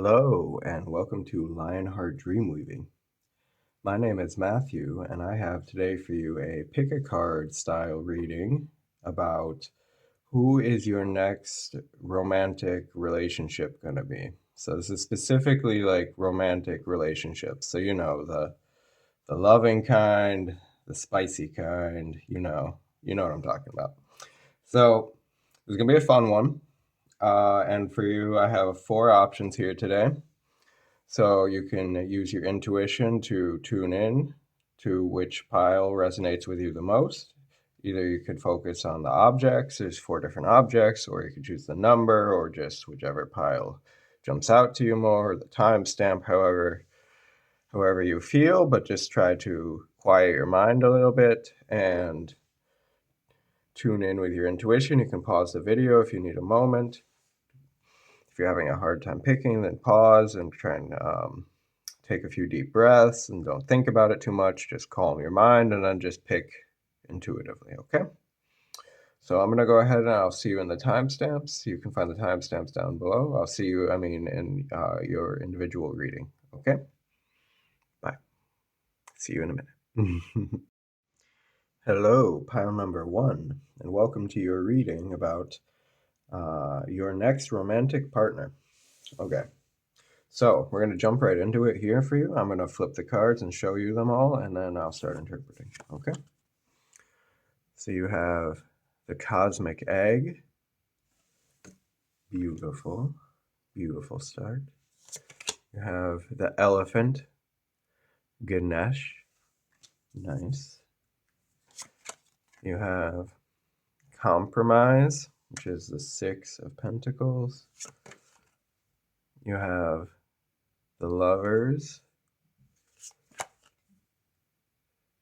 Hello, and welcome to Lionheart Dreamweaving. My name is Matthew, and I have today for you a pick a card style reading about who is your next romantic relationship going to be. So this is specifically like romantic relationships. So the loving kind, the spicy kind, you know what I'm talking about. So this is going to be a fun one. And for you, I have 4 options here today. So you can use your intuition to tune in to which pile resonates with you the most. Either you could focus on the objects, there's 4 different objects, or you could choose the number, or just whichever pile jumps out to you more, or the timestamp, however you feel, but just try to quiet your mind a little bit and tune in with your intuition. You can pause the video if you need a moment. If you're having a hard time picking, then pause and try and take a few deep breaths and don't think about it too much. Just calm your mind and then just pick intuitively, okay? So I'm going to go ahead and I'll see you in the timestamps. You can find the timestamps down below. I'll see you, in your individual reading, okay? Bye. See you in a minute. Hello, pile number 1, and welcome to your reading about your next romantic partner. Okay. So we're going to jump right into it here for you. I'm going to flip the cards and show you them all, and then I'll start interpreting, okay? So you have the cosmic egg. Beautiful, beautiful start. You have the elephant, Ganesh. Nice. You have compromise, which is the 6 of Pentacles. You have the lovers.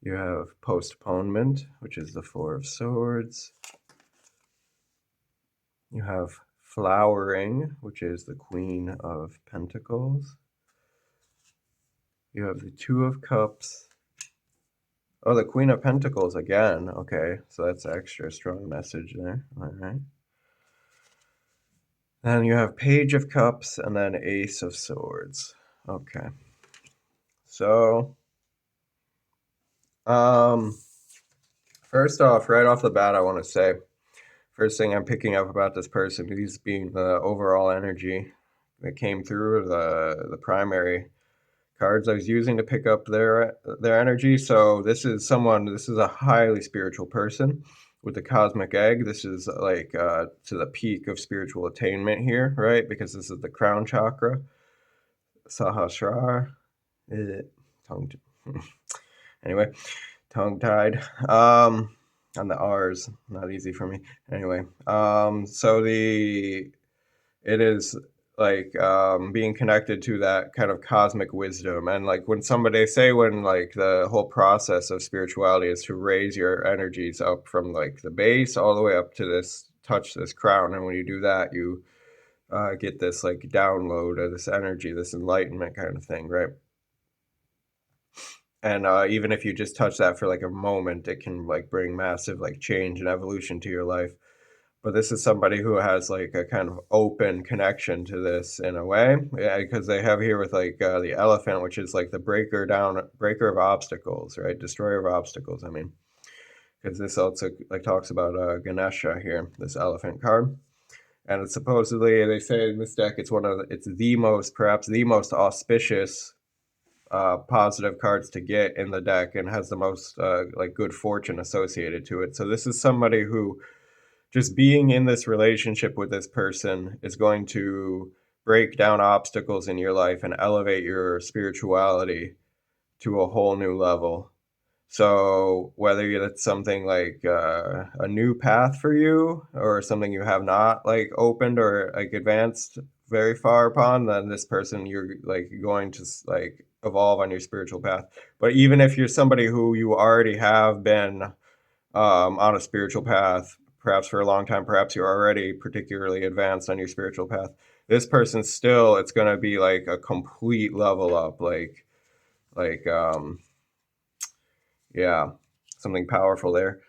You have postponement, which is the 4 of Swords. You have flowering, which is the Queen of Pentacles. You have the 2 of Cups. Oh, the Queen of Pentacles again. Okay, so that's an extra strong message there. All right. Then you have Page of Cups and then Ace of Swords. Okay. So, first off, right off the bat, I want to say, first thing I'm picking up about this person, these being the overall energy that came through the primary cards I was using to pick up their energy. So this is a highly spiritual person with the cosmic egg. This is like to the peak of spiritual attainment here, right? Because this is the crown chakra. Sahasrara. Tongue. Anyway, tongue-tied. On the R's, not easy for me. Anyway, so it is like being connected to that kind of cosmic wisdom. And like when like the whole process of spirituality is to raise your energies up from like the base all the way up to touch this crown. And when you do that, you get this like download of this energy, this enlightenment kind of thing, right? And even if you just touch that for like a moment, it can like bring massive like change and evolution to your life. But this is somebody who has like a kind of open connection to this in a way, because they have here with like the elephant, which is like the breaker of obstacles, right? Destroyer of obstacles. I mean, because this also like talks about Ganesha here, this elephant card, and it's supposedly, they say in this deck, it's perhaps the most auspicious positive cards to get in the deck, and has the most like good fortune associated to it. So this is somebody who, just being in this relationship with this person, is going to break down obstacles in your life and elevate your spirituality to a whole new level. So whether it's something like a new path for you, or something you have not like opened or like advanced very far upon, then this person, you're like going to like evolve on your spiritual path. But even if you're somebody who you already have been on a spiritual path, perhaps for a long time, perhaps you're already particularly advanced on your spiritual path, this person still, it's going to be like a complete level up, yeah, something powerful there.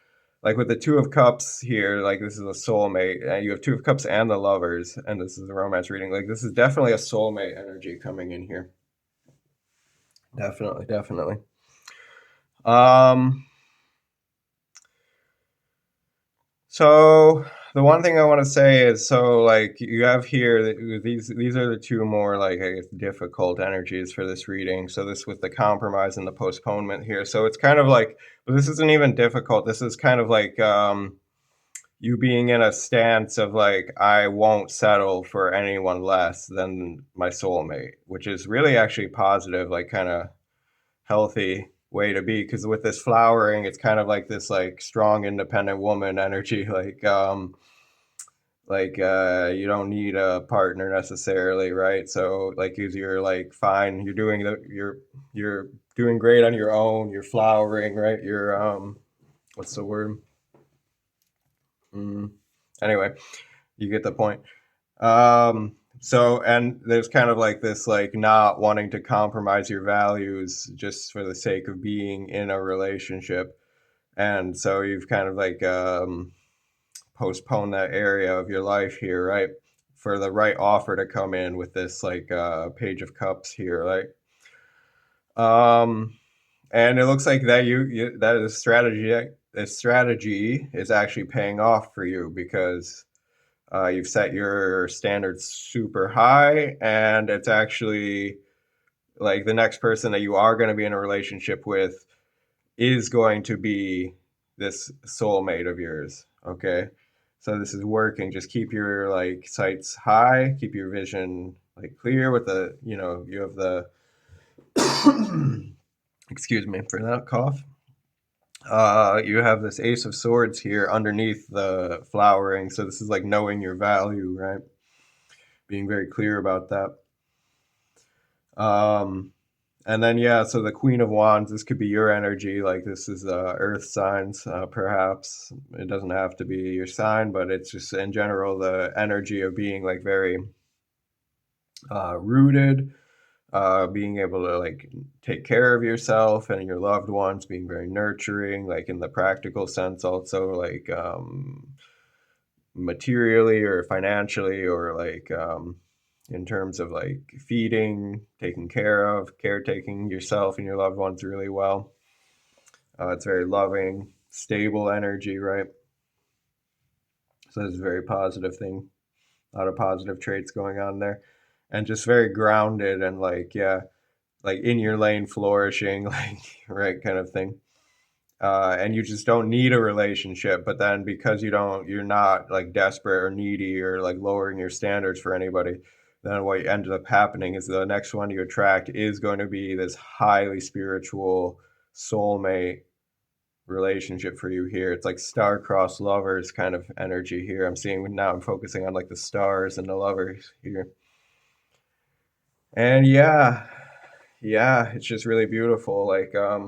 like with the Two of Cups here, like this is a soulmate, and you have Two of Cups and the Lovers, and this is a romance reading. Like this is definitely a soulmate energy coming in here. Definitely, definitely. Um, so the one thing I want to say is, so like you have here these are the two more like I guess difficult energies for this reading. So this with the compromise and the postponement here. So it's kind of like, but this isn't even difficult. This is kind of like you being in a stance of like, I won't settle for anyone less than my soulmate, which is really actually positive, like kind of healthy way to be. Because with this flowering, it's kind of like this like strong, independent woman energy, you don't need a partner necessarily, right? So like you're like fine, you're doing great on your own, you're flowering, right? You're what's the word? Mm. Anyway, you get the point. So, and there's kind of like this, like not wanting to compromise your values just for the sake of being in a relationship. And so you've kind of like postponed that area of your life here, right? For the right offer to come in with this like Page of Cups here, right? Um, and it looks like that that is strategy. This strategy is actually paying off for you because you've set your standards super high, and it's actually like the next person that you are going to be in a relationship with is going to be this soulmate of yours. Okay. So this is working. Just keep your like sights high, keep your vision like clear with the, you have the, excuse me for that cough. You have this Ace of Swords here underneath the flowering. So this is like knowing your value, right? Being very clear about that. Um, and then yeah, so the Queen of Wands, this could be your energy. Like this is Earth signs, perhaps. It doesn't have to be your sign, but it's just in general the energy of being like very rooted, being able to like take care of yourself and your loved ones, being very nurturing, like in the practical sense, also like materially or financially or like in terms of like feeding, taking care of, caretaking yourself and your loved ones really well. It's very loving, stable energy, right? So it's a very positive thing. A lot of positive traits going on there. And just very grounded and like, yeah, like in your lane flourishing, like, right, kind of thing. And you just don't need a relationship, but then because you're not like desperate or needy or like lowering your standards for anybody, then what ends up happening is the next one you attract is going to be this highly spiritual soulmate relationship for you here. It's like star-crossed lovers kind of energy here. I'm seeing now, I'm focusing on like the stars and the lovers here. And yeah, it's just really beautiful. Like I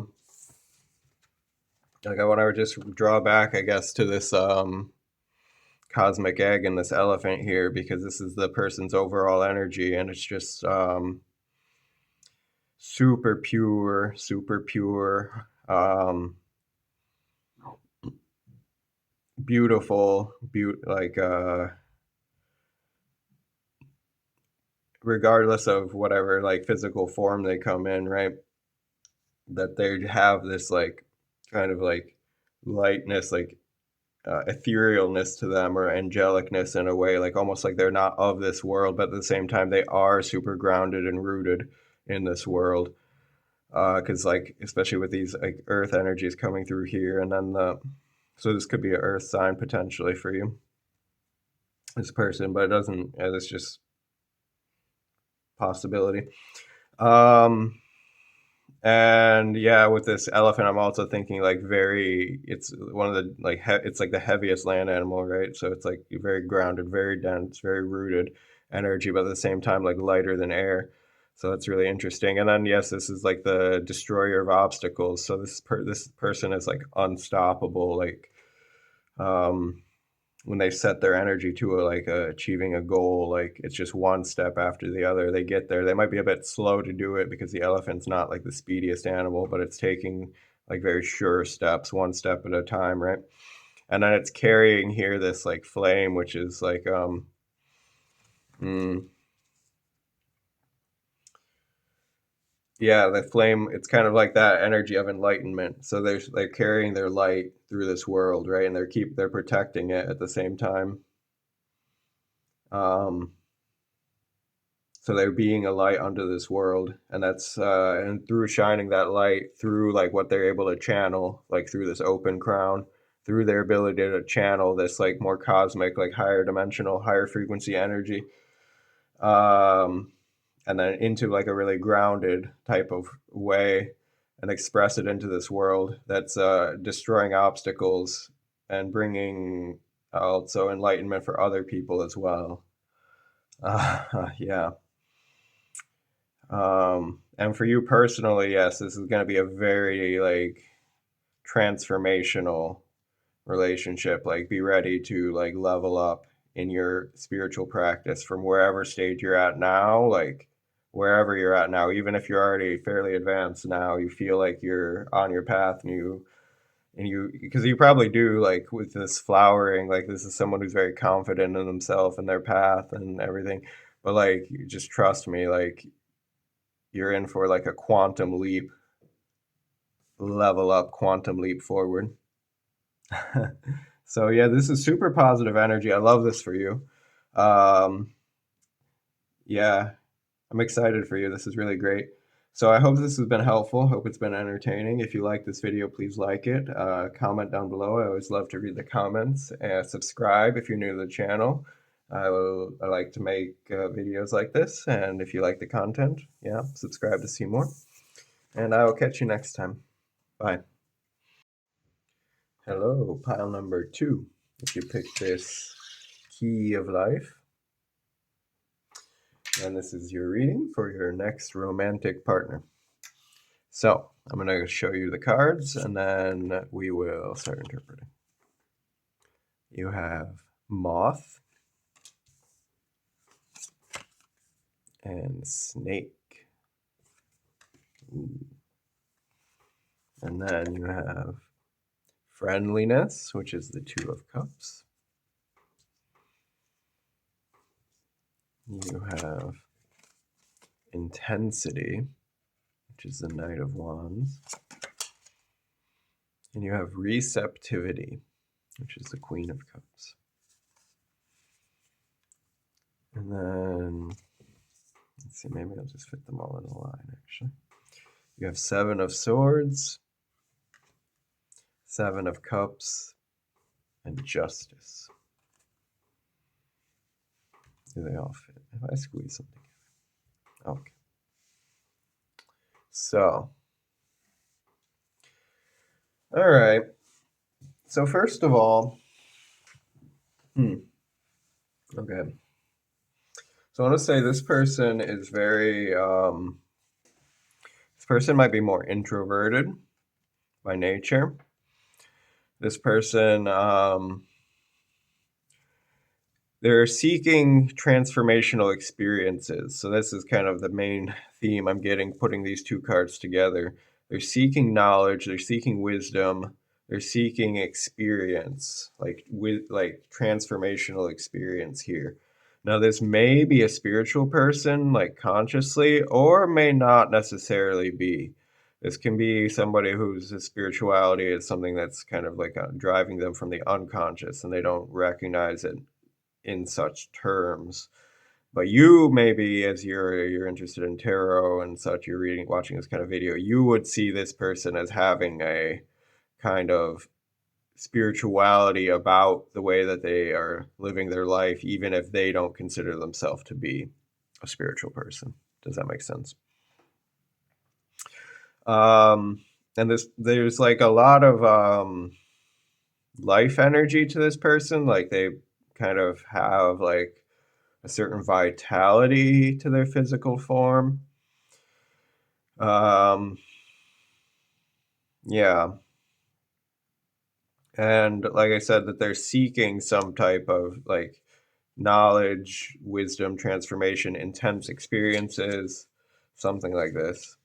want to just draw back, I guess, to this cosmic egg and this elephant here because this is the person's overall energy, and it's just super pure, beautiful, like regardless of whatever like physical form they come in, right? That they have this like kind of like lightness, like etherealness to them or angelicness in a way, like almost like they're not of this world, but at the same time they are super grounded and rooted in this world. Because like especially with these like earth energies coming through here, and then the so this could be an earth sign potentially for you, this person, but it doesn't. It's just possibility. Um, And yeah, with this elephant, I'm also thinking like very, it's one of the like, it's like the heaviest land animal, right? So it's like very grounded, very dense, very rooted energy, but at the same time, like lighter than air. So that's really interesting. And then, yes, this is like the destroyer of obstacles. So this person is like unstoppable. Like, um, when they set their energy to achieving a goal, like it's just one step after the other, they get there. They might be a bit slow to do it because the elephant's not like the speediest animal, but it's taking like very sure steps, one step at a time, right? and then it's carrying here this like flame, which is like yeah, the flame, it's kind of like that energy of enlightenment. So they're carrying their light through this world, right? And they're protecting it at the same time. Um, so they're being a light unto this world, and that's and through shining that light through like what they're able to channel, like through this open crown, through their ability to channel this like more cosmic, like higher dimensional, higher frequency energy. Um, and then into like a really grounded type of way and express it into this world that's destroying obstacles and bringing also enlightenment for other people as well. Yeah. And for you personally, yes, this is going to be a very like transformational relationship. Like be ready to like level up in your spiritual practice from wherever stage you're at now, like wherever you're at now, even if you're already fairly advanced now, you feel like you're on your path, and you because you probably do, like with this flowering, like this is someone who's very confident in themselves and their path and everything. But like just trust me, like you're in for like a quantum leap, level up, quantum leap forward. So yeah, this is super positive energy. I love this for you. Um, yeah, I'm excited for you. This is really great. So I hope this has been helpful. Hope it's been entertaining. If you like this video, please like it. Comment down below. I always love to read the comments. Subscribe if you're new to the channel. I like to make videos like this. And if you like the content, yeah, subscribe to see more. And I will catch you next time. Bye. Hello, pile number 2. If you pick this Key of Life, and this is your reading for your next romantic partner. So I'm going to show you the cards and then we will start interpreting. You have Moth and Snake. Ooh. And then you have Friendliness, which is the Two of Cups. You have Intensity, which is the Knight of Wands. And you have Receptivity, which is the Queen of Cups. And then, let's see, maybe I'll just fit them all in a line, actually. You have Seven of Swords, Seven of Cups, and Justice. Do they all fit? If I squeeze them together. Okay. So, all right. So first of all, okay. So I want to say this person is very, this person might be more introverted by nature. This person, they're seeking transformational experiences. So this is kind of the main theme I'm getting putting these two cards together. They're seeking knowledge, they're seeking wisdom, they're seeking experience, like transformational experience here. Now this may be a spiritual person, like consciously, or may not necessarily be. This can be somebody whose spirituality is something that's kind of like driving them from the unconscious and they don't recognize it in such terms. But you maybe, as you're interested in tarot and such, you're watching this kind of video, you would see this person as having a kind of spirituality about the way that they are living their life, even if they don't consider themselves to be a spiritual person. Does that make sense? And there's like a lot of life energy to this person. Like they kind of have like a certain vitality to their physical form. Yeah. And like I said, that they're seeking some type of like knowledge, wisdom, transformation, intense experiences, something like this.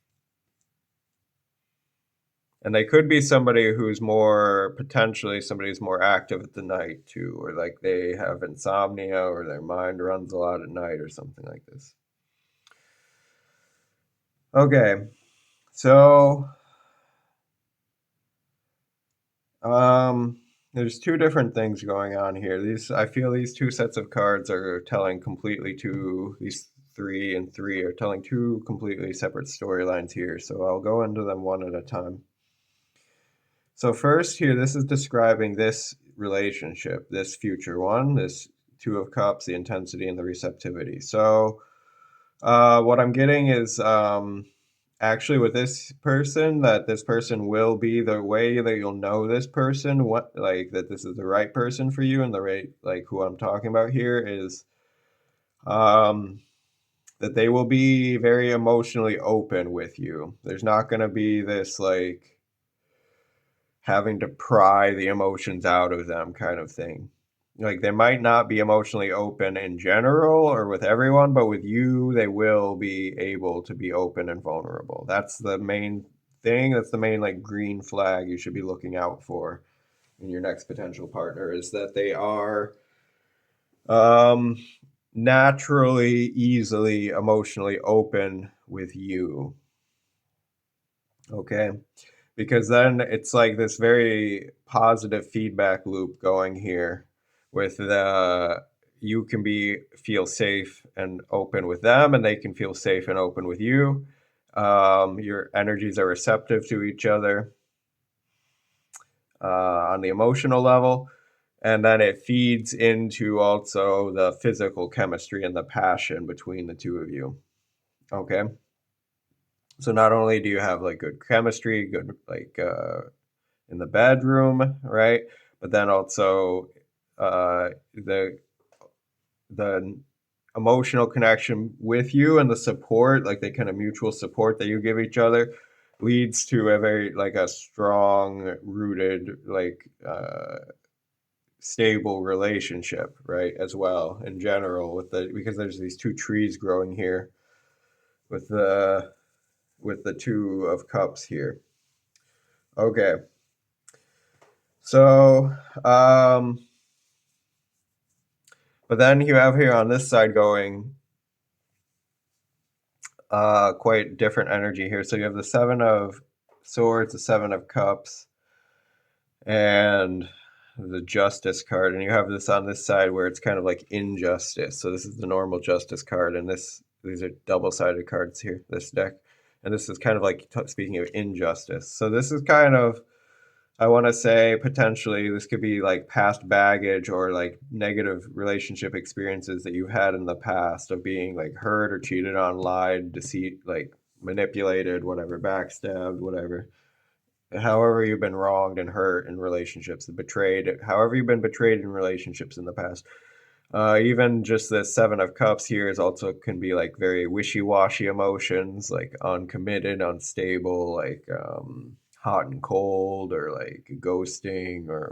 And they could be somebody who's more potentially somebody who's more active at the night too, or like they have insomnia or their mind runs a lot at night or something like this. Okay, so um, there's two different things going on here. These I feel these two sets of cards are telling completely two, these three and three are telling two completely separate storylines here. So I'll go into them one at a time. So first here, this is describing this relationship, this future one, this Two of Cups, the intensity and the receptivity. So what I'm getting is actually with this person, that this person will be the way that you'll know this person, what like that this is the right person for you, and the right like who I'm talking about here is um, that they will be very emotionally open with you. There's not going to be this like having to pry the emotions out of them kind of thing. Like they might not be emotionally open in general or with everyone, but with you, they will be able to be open and vulnerable. That's the main thing. That's the main like green flag you should be looking out for in your next potential partner is that they are um, naturally, easily, emotionally open with you. Okay. Because then it's like this very positive feedback loop going here with the you can be feel safe and open with them and they can feel safe and open with you. Your energies are receptive to each other on the emotional level, and then it feeds into also the physical chemistry and the passion between the two of you. Okay, so not only do you have like good chemistry, good like in the bedroom, right? But then also uh, the the emotional connection with you and the support, like the kind of mutual support that you give each other, leads to a very like a strong rooted like stable relationship, right? As well in general with the because there's these two trees growing here with the Two of Cups here. Okay, so but then you have here on this side going quite different energy here. So you have the Seven of Swords, the Seven of Cups, and the Justice card. And you have this on this side where it's kind of like injustice. So this is the normal Justice card, and these are double-sided cards here, this deck. And this is kind of like speaking of injustice. So this is kind of I want to say potentially this could be like past baggage or like negative relationship experiences that you've had in the past of being like hurt or cheated on, lied, deceit, like manipulated, whatever, backstabbed, whatever. However, you've been wronged and hurt in relationships, betrayed, however, you've been betrayed in relationships in the past. Even just the Seven of Cups here is also can be like very wishy-washy emotions, like uncommitted, unstable, like hot and cold, or like ghosting, or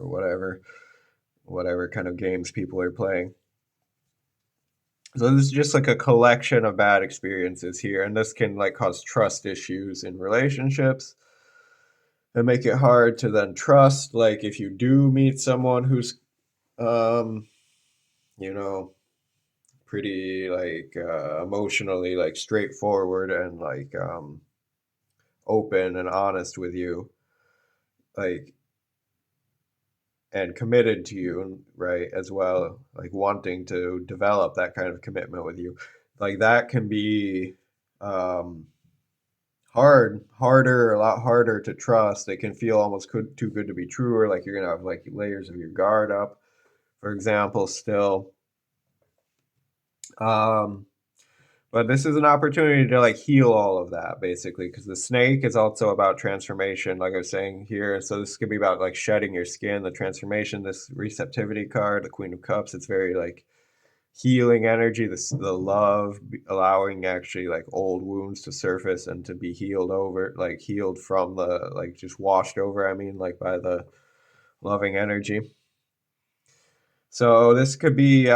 whatever kind of games people are playing. So this is just like a collection of bad experiences here, and this can like cause trust issues in relationships and make it hard to then trust. Like if you do meet someone who's um, you know pretty like emotionally like straightforward and like open and honest with you like and committed to you, right, as well, like wanting to develop that kind of commitment with you, like that can be um harder, a lot harder to trust. It can feel almost too good to be true, or like you're gonna have like layers of your guard up, for example, still. um But this is an opportunity to like heal all of that basically, because the snake is also about transformation, like I was saying here. So this could be about like shedding your skin, the transformation. This receptivity card, the Queen of Cups, it's very like healing energy. This the love, allowing actually like old wounds to surface and to be healed over, like healed from the like just washed over. I mean, like by the loving energy. So this could be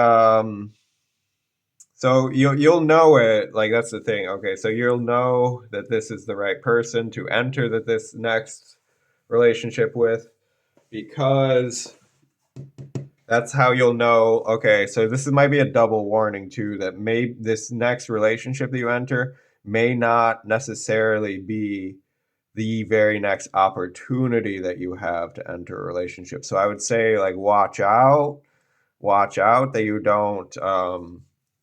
so you'll know it, like that's the thing. Okay, so you'll know that this is the right person to enter that this next. relationship with, because that's how you'll know, okay, so might be a double warning too, that this next relationship that you enter may not necessarily be the very next opportunity that you have to enter a relationship. So I would say, like, watch out that you don't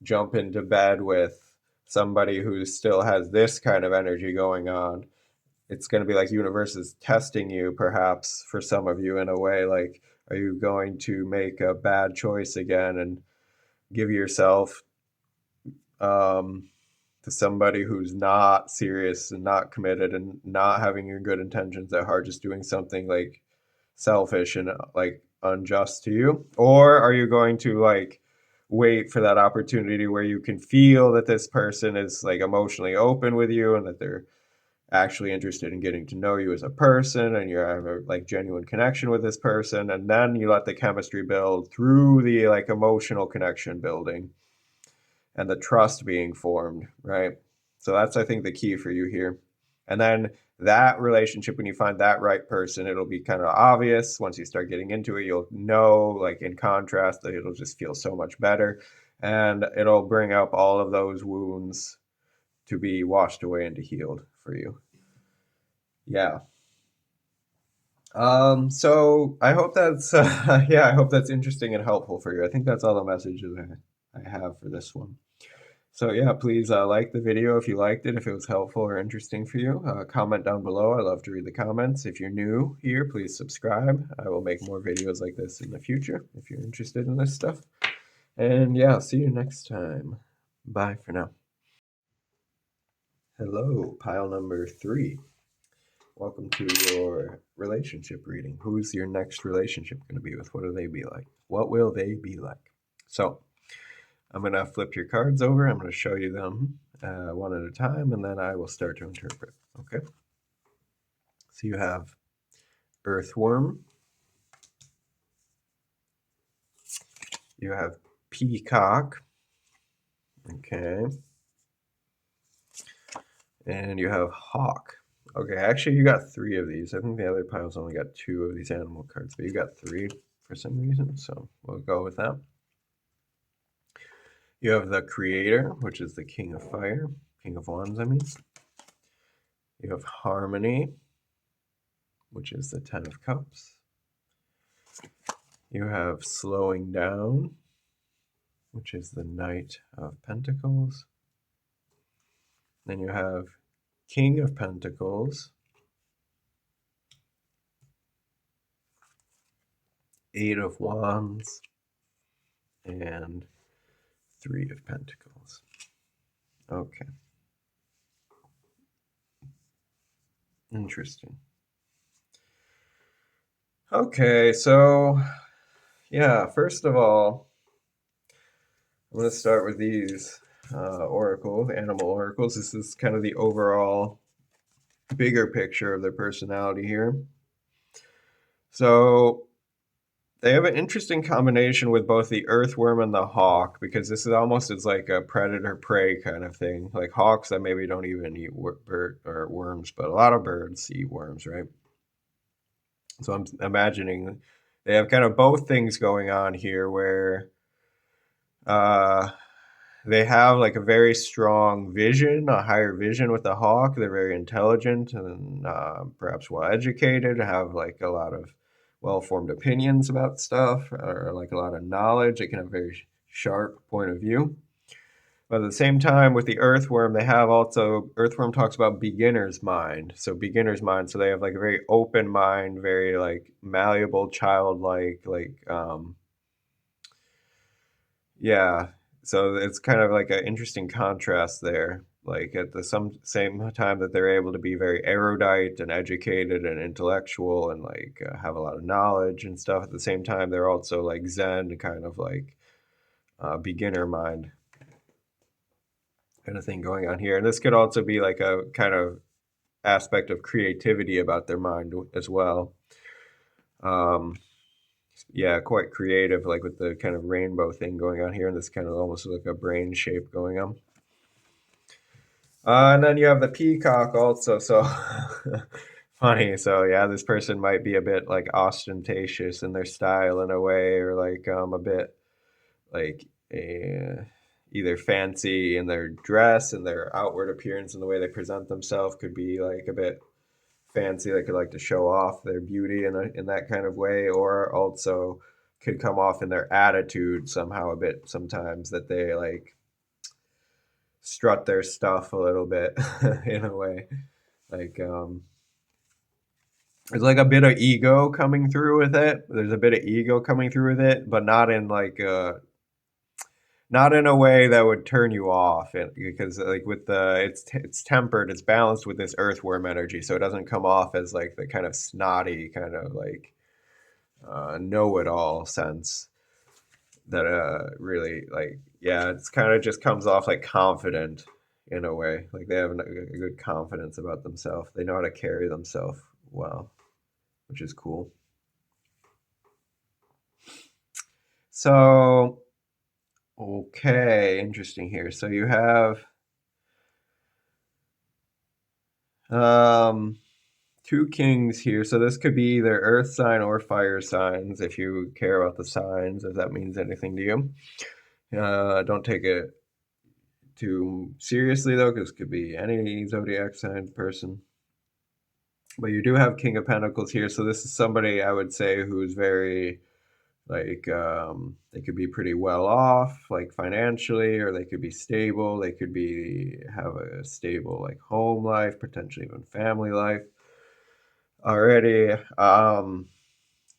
jump into bed with somebody who still has this kind of energy going on. It's going to be like universe is testing you, perhaps, for some of you, in a way, like, are you going to make a bad choice again and give yourself um, to somebody who's not serious and not committed and not having your good intentions at heart, just doing something like selfish and like unjust to you? Or are you going to like wait for that opportunity where you can feel that this person is like emotionally open with you and that they're actually interested in getting to know you as a person and you have a like genuine connection with this person, and then you let the chemistry build through the like emotional connection building and the trust being formed, right? So that's, I think, the key for you here. And then that relationship, when you find that right person, it'll be kind of obvious. Once you start getting into it, you'll know, like, in contrast, that it'll just feel so much better. And it'll bring up all of those wounds to be washed away and healed for you. Yeah. So I hope that's yeah, I hope that's interesting and helpful for you. I think that's all the messages I have for this one. So yeah, please like the video if you liked it, if it was helpful or interesting for you. Comment down below. I love to read the comments. If you're new here, please subscribe. I will make more videos like this in the future if you're interested in this stuff. And yeah, see you next time. Bye for now. Hello, pile number 3. Welcome to your relationship reading. Who's your next relationship going to be with? What will they be like? What will they be like? So I'm going to flip your cards over. I'm going to show you them one at a time, and then I will start to interpret. Okay? So you have Earthworm. You have Peacock. Okay. And you have Hawk. Okay, actually you got 3 of these. I think the other pile's only got 2 of these animal cards, but you got 3 for some reason, so we'll go with that. You have the Creator, which is the King of Fire, King of Wands, I mean. You have Harmony, which is the Ten of Cups. You have Slowing Down, which is the Knight of Pentacles. Then you have King of Pentacles, Eight of Wands, and 3 of Pentacles. Okay. Interesting. Okay, so yeah, first of all, I'm going to start with these oracles, animal oracles. This is kind of the overall bigger picture of their personality here. So they have an interesting combination with both the earthworm and the hawk, because this is almost as like a predator-prey kind of thing. Like hawks that maybe don't even eat bird or worms, but a lot of birds eat worms, right? So I'm imagining they have kind of both things going on here, where uh, they have like a very strong vision, a higher vision with the hawk. They're very intelligent and perhaps well educated, have like a lot of well-formed opinions about stuff, or like a lot of knowledge. They can have a very sharp point of view. But at the same time, with the earthworm, they have also, earthworm talks about beginner's mind. So beginner's mind, so they have like a very open mind, very like malleable, childlike, like yeah. So it's kind of like an interesting contrast there. Like at the same time that they're able to be very erudite and educated and intellectual and like have a lot of knowledge and stuff. At the same time, they're also like Zen, kind of like beginner mind kind of thing going on here. And this could also be like a kind of aspect of creativity about their mind as well. Yeah, quite creative, like with the kind of rainbow thing going on here, and this kind of almost like a brain shape going on. And then you have the peacock also. So funny. So yeah, this person might be a bit like ostentatious in their style in a way, or like a bit like either fancy in their dress and their outward appearance and the way they present themselves could be like a bit fancy. They could like to show off their beauty in that kind of way, or also could come off in their attitude somehow a bit sometimes that they like strut their stuff a little bit in a way. Like there's like a bit of ego coming through with it. There's a bit of ego coming through with it, but not in like not in a way that would turn you off. Because like with the it's tempered, it's balanced with this earthworm energy, so it doesn't come off as like the kind of snotty kind of like know-it-all sense that really like yeah, it's kind of just comes off like confident in a way. Like they have a good confidence about themselves. They know how to carry themselves well, which is cool. So, okay, interesting here. So you have um two kings here. So this could be either earth sign or fire signs if you care about the signs, if that means anything to you. Don't take it too seriously though, because it could be any zodiac sign person. But you do have King of Pentacles here, so this is somebody I would say who's very like they could be pretty well off, like financially, or they could be stable. They could be have a stable like home life, potentially even family life already.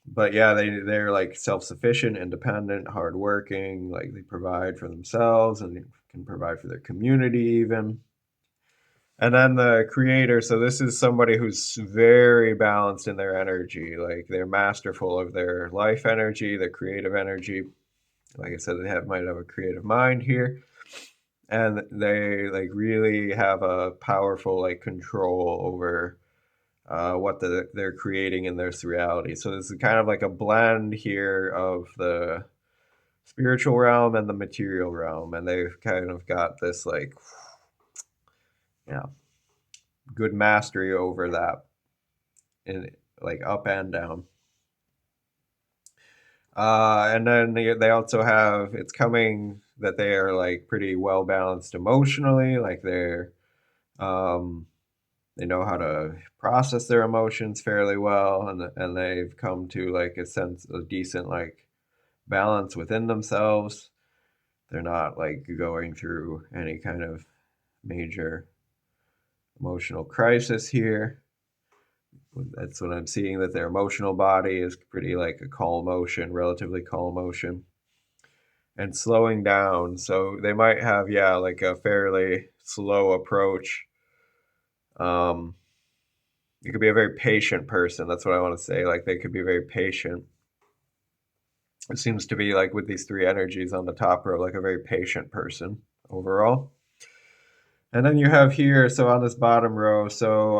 But yeah, they're like self-sufficient, independent, hardworking, like they provide for themselves and can provide for their community even. And then the creator, so this is somebody who's very balanced in their energy, like they're masterful of their life energy, their creative energy. Like I said, might have a creative mind here, and they like really have a powerful like control over what they're creating in this reality. So this is kind of like a blend here of the spiritual realm and the material realm, and they've kind of got this like yeah good mastery over that in like up and down. And then they also have it's coming that they are like pretty well balanced emotionally, like um, they know how to process their emotions fairly well, and they've come to like a sense of decent like balance within themselves. They're not like going through any kind of major emotional crisis here. That's what I'm seeing, that their emotional body is pretty like a calm motion, relatively calm motion, and slowing down. So they might have, yeah, like a fairly slow approach. Um, you could be a very patient person. That's what I want to say. Like they could be very patient. It seems to be like with these three energies on the top row, like a very patient person overall. And then you have here, so on this bottom row, so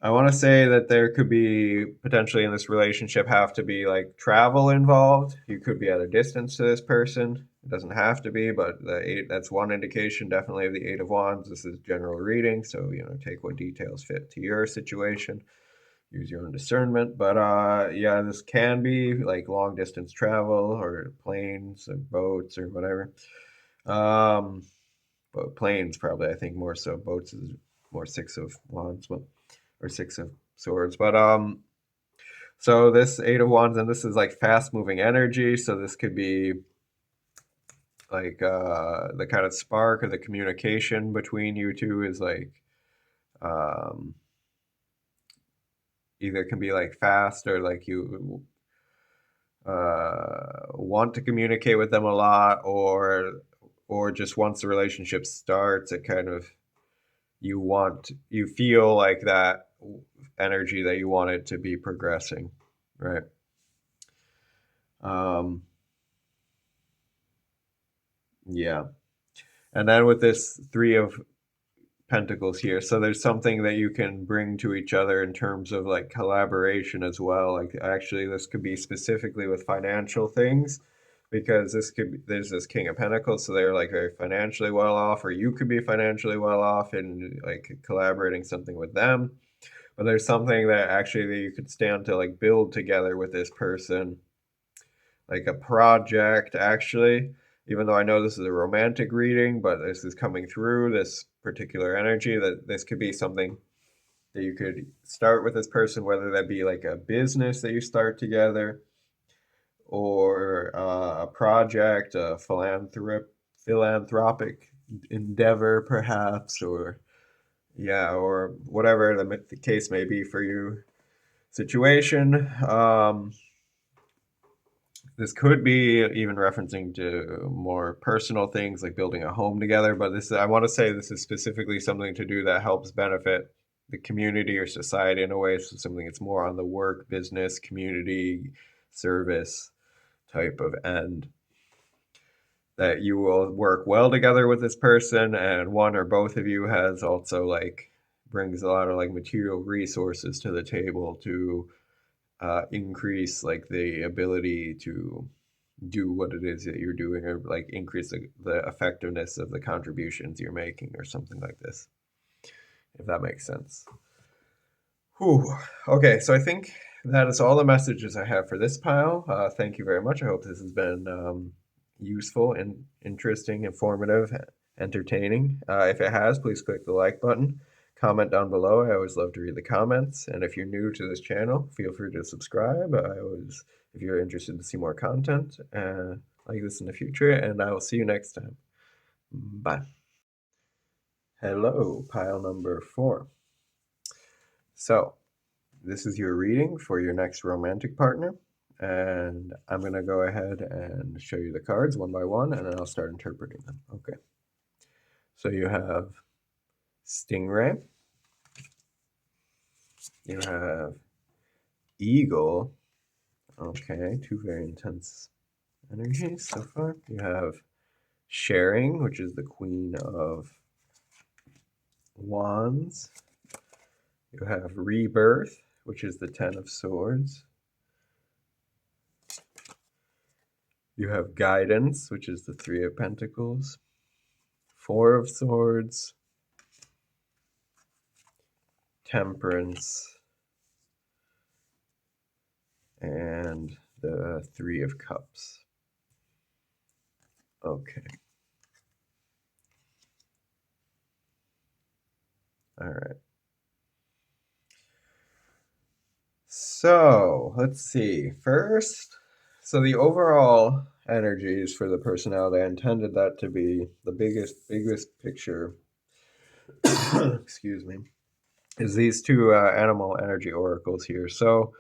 I want to say that there could be potentially in this relationship have to be like travel involved. You could be at a distance to this person. It doesn't have to be, but that's one indication definitely of the Eight of Wands. This is general reading, so take what details fit to your situation. Use your own discernment. But yeah, this can be like long distance travel or planes or boats or whatever. Um, but planes probably I think more so. Boats is more Six of Wands, but or Six of Swords. But so this Eight of Wands, and this is like fast moving energy. So this could be like the kind of spark or the communication between you two is like um, either can be like fast or like you want to communicate with them a lot, or just once the relationship starts, it kind of you feel like that energy that you want it to be progressing, right? Um, yeah. And then with this Three of Pentacles here, so there's something that you can bring to each other in terms of like collaboration as well. Like actually, this could be specifically with financial things. because there's this King of Pentacles, so they're like very financially well off, or you could be financially well off and like collaborating something with them. But there's something that actually that you could stand to like build together with this person, like a project actually. Even though I know this is a romantic reading, but this is coming through this particular energy that this could be something that you could start with this person, whether that be like a business that you start together or a project, a philanthropic endeavor, perhaps, or yeah, or whatever the case may be for you. Situation. This could be even referencing to more personal things like building a home together, but this I want to say this is specifically something to do that helps benefit the community or society in a way. So something that's more on the work, business, community, service type of end. That you will work well together with this person, and one or both of you has also like brings a lot of like material resources to the table to increase like the ability to do what it is that you're doing, or like increase the effectiveness of the contributions you're making or something like this, if that makes sense. Whew. Okay, so I think that is all the messages I have for this pile. Thank you very much. I hope this has been useful and interesting, informative, entertaining. If it has, please click the like button. Comment down below. I always love to read the comments. And if you're new to this channel, feel free to subscribe. If you're interested to see more content like this in the future, and I will see you next time. Bye. Hello, pile number 4. So, this is your reading for your next romantic partner. And I'm going to go ahead and show you the cards one by one, and then I'll start interpreting them. Okay. So you have Stingray. You have Eagle. Okay, 2 very intense energies so far. You have Sharing, which is the Queen of Wands. You have Rebirth, which is the 10 of Swords. You have Guidance, which is the 3 of Pentacles. 4 of Swords. Temperance. And the 3 of Cups. Okay. All right. So let's see. First, so the overall energies for the personality, I intended that to be the biggest picture. Excuse me. Is these 2 animal energy oracles here. So,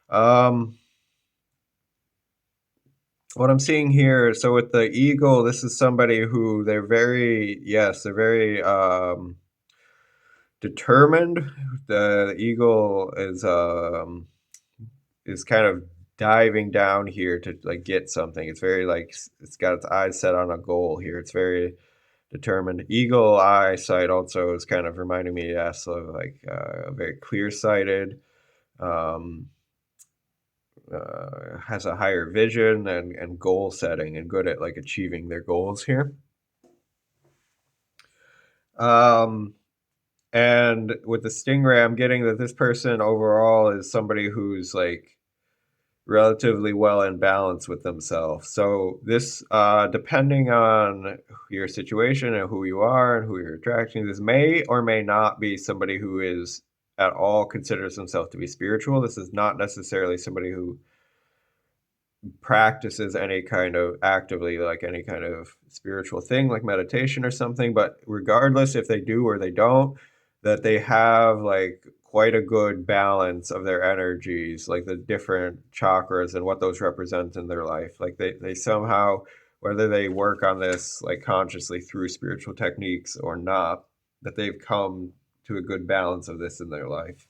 what I'm seeing here, so with the eagle, this is somebody who they're very determined. The eagle is kind of diving down here to like get something. It's very like it's got its eyes set on a goal here. It's very determined. Eagle eyesight also is kind of reminding me, yes, of like very clear-sighted. Has a higher vision and goal setting and good at like achieving their goals here. And with the Stingray, I'm getting that this person overall is somebody who's like relatively well in balance with themselves. So this, depending on your situation and who you are and who you're attracting, this may or may not be somebody who is at all considers themselves to be spiritual. This is not necessarily somebody who practices any kind of actively like any kind of spiritual thing like meditation or something, but regardless if they do or they don't, that they have like quite a good balance of their energies, like the different chakras and what those represent in their life. Like they somehow, whether they work on this like consciously through spiritual techniques or not, that they've come to a good balance of this in their life.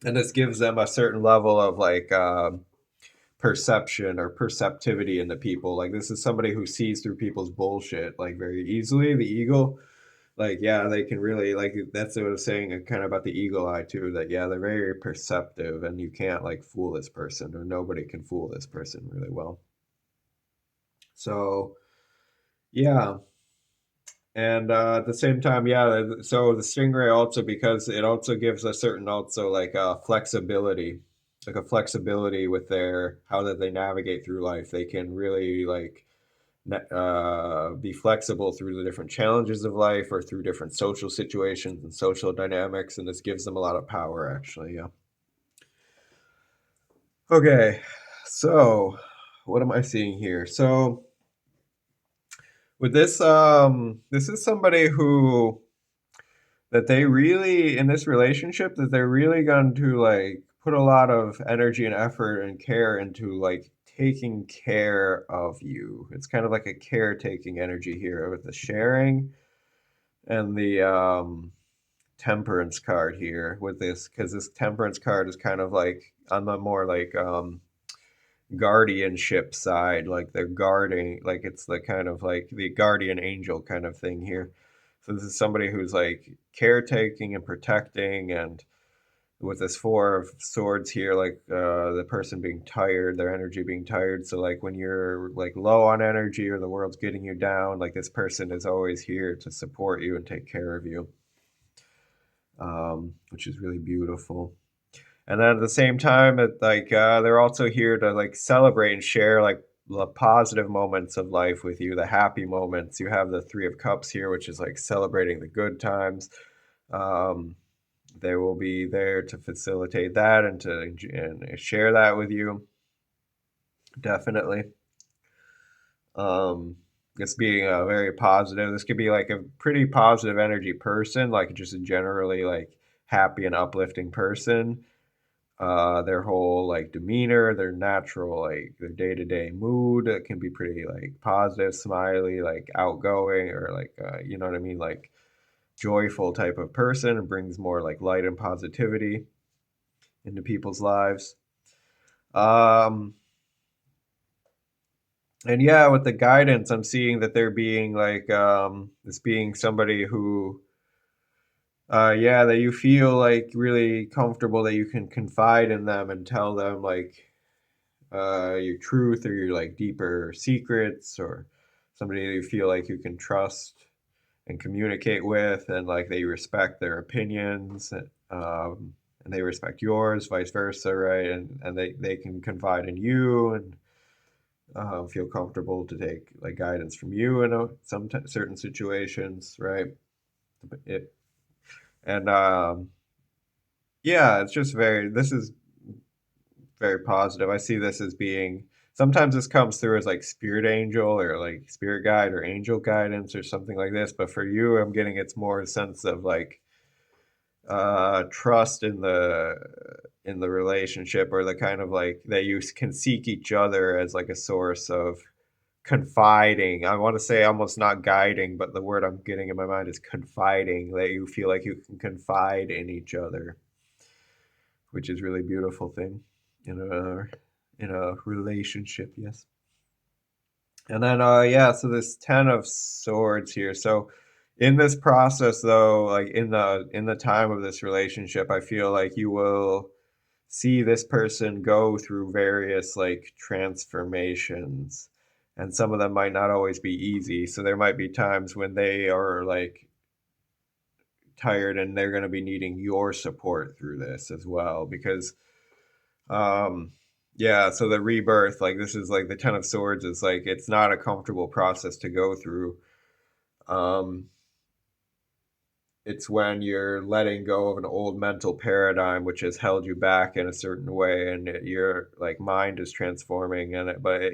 And this gives them a certain level of like perception or perceptivity into people. Like this is somebody who sees through people's bullshit like very easily, the eagle. Like, yeah, they can really, like, that's what I was saying kind of about the eagle eye too, that yeah, they're very perceptive and you can't like fool this person, or nobody can fool this person really well. So yeah. And at the same time, yeah, so the stingray also, because it also gives a certain also like flexibility, like a flexibility with their how that they navigate through life. They can really like be flexible through the different challenges of life or through different social situations and social dynamics, and this gives them a lot of power, actually. Yeah. Okay, so what am I seeing here? So with this, this is somebody who that they really in this relationship that they're really going to like put a lot of energy and effort and care into like taking care of you. It's kind of like a caretaking energy here with the sharing and the temperance card here with this, because this temperance card is kind of like on the more like guardianship side, like they're guarding, like it's the kind of like the guardian angel kind of thing here. So this is somebody who's like caretaking and protecting, and with this four of swords here, like the person being tired, their energy being tired. So like when you're like low on energy or the world's getting you down, like this person is always here to support you and take care of you, which is really beautiful. And then at the same time, like they're also here to like celebrate and share like the positive moments of life with you, the happy moments. You have the Three of Cups here, which is like celebrating the good times. Um, they will be there to facilitate that and to and share that with you, definitely. Um, this being a very positive, this could be like a pretty positive energy person, like just a generally like happy and uplifting person. Their whole like demeanor, their natural like their day-to-day mood can be pretty like positive, smiley, like outgoing, or like you know what I mean, like joyful type of person, and brings more like light and positivity into people's lives. Um, and yeah, with the guidance, I'm seeing that they're being like this being somebody who yeah, that you feel like really comfortable that you can confide in them and tell them like your truth or your like deeper secrets, or somebody that you feel like you can trust and communicate with, and like they respect their opinions, and they respect yours, vice versa, right? And they can confide in you and feel comfortable to take like guidance from you in certain situations, right? It and yeah, it's just very. This is very positive. I see this as being sometimes this comes through as like spirit angel or like spirit guide or angel guidance or something like this. But for you, I'm getting it's more a sense of like trust in the relationship, or the kind of like that you can seek each other as like a source of confiding. I want to say almost not guiding, but the word I'm getting in my mind is confiding, that you feel like you can confide in each other, which is really beautiful thing in a relationship. Yes. And then yeah, so this 10 of swords here. So in this process though, like in the time of this relationship, I feel like you will see this person go through various like transformations, and some of them might not always be easy. So there might be times when they are like tired and they're going to be needing your support through this as well, because um yeah, so the rebirth, like this is like the 10 of swords is like it's not a comfortable process to go through. um it's when you're letting go of an old mental paradigm which has held you back in a certain way, and your like mind is transforming, and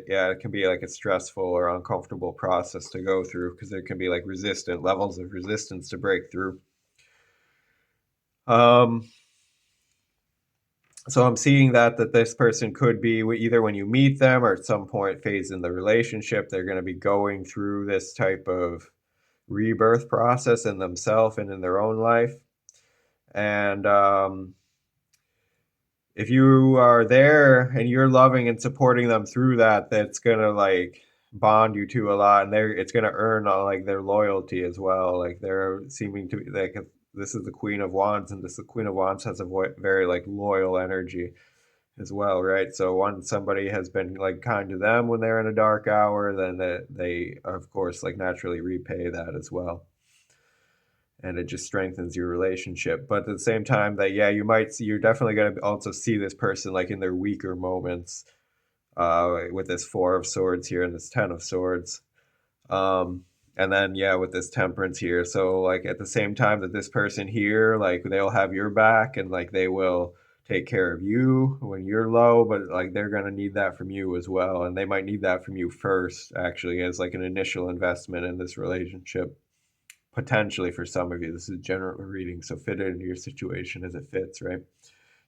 yeah, it can be like a stressful or uncomfortable process to go through, because there can be like resistant levels of resistance to break through. um so I'm seeing that this person could be either when you meet them or at some point phase in the relationship, they're going to be going through this type of rebirth process in themselves and in their own life. And if you are there and you're loving and supporting them through that, that's gonna like bond you to a lot, and it's going to earn like their loyalty as well. Like they're seeming to be like, this is the Queen of Wands, and this the Queen of Wands has a very like loyal energy as well, right? So once somebody has been like kind to them when they're in a dark hour, then they of course like naturally repay that as well, and it just strengthens your relationship. But at the same time, that yeah, you're definitely going to also see this person like in their weaker moments, with this Four of Swords here and this Ten of Swords. And then yeah, with this Temperance here. So like at the same time that this person here, like they'll have your back and like they will take care of you when you're low, but like they're gonna need that from you as well. And they might need that from you first, actually, as like an initial investment in this relationship. Potentially for some of you. This is general reading, so fit it into your situation as it fits, right?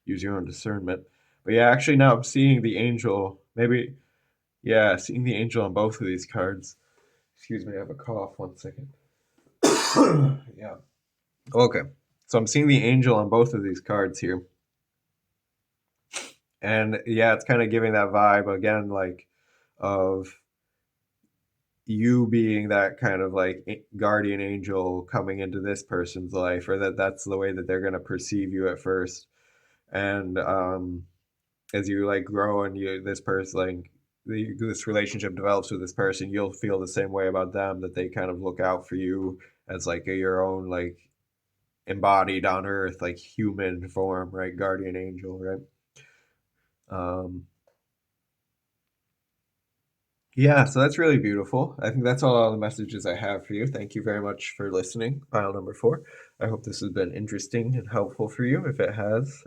Use your own discernment. But yeah, actually now I'm seeing the angel, maybe yeah, seeing the angel on both of these cards. Excuse me, I have a cough. 1 second. Yeah. Okay. So I'm seeing the angel on both of these cards here. And yeah, it's kind of giving that vibe again, like of you being that kind of like guardian angel coming into this person's life, or that's the way that they're going to perceive you at first. And as you like grow and you this person like this relationship develops with this person, you'll feel the same way about them, that they kind of look out for you as like your own like embodied on earth like human form, right? Guardian angel, right? um yeah, so that's really beautiful. I think that's all the messages I have for you. Thank you very much for listening. Pile number 4. I hope this has been interesting and helpful for you. If it has,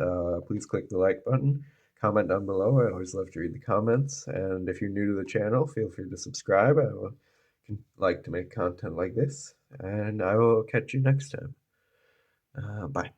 please click the like button, comment down below. I always love to read the comments. And if you're new to the channel, feel free to subscribe. I will like to make content like this, and I will catch you next time. Bye.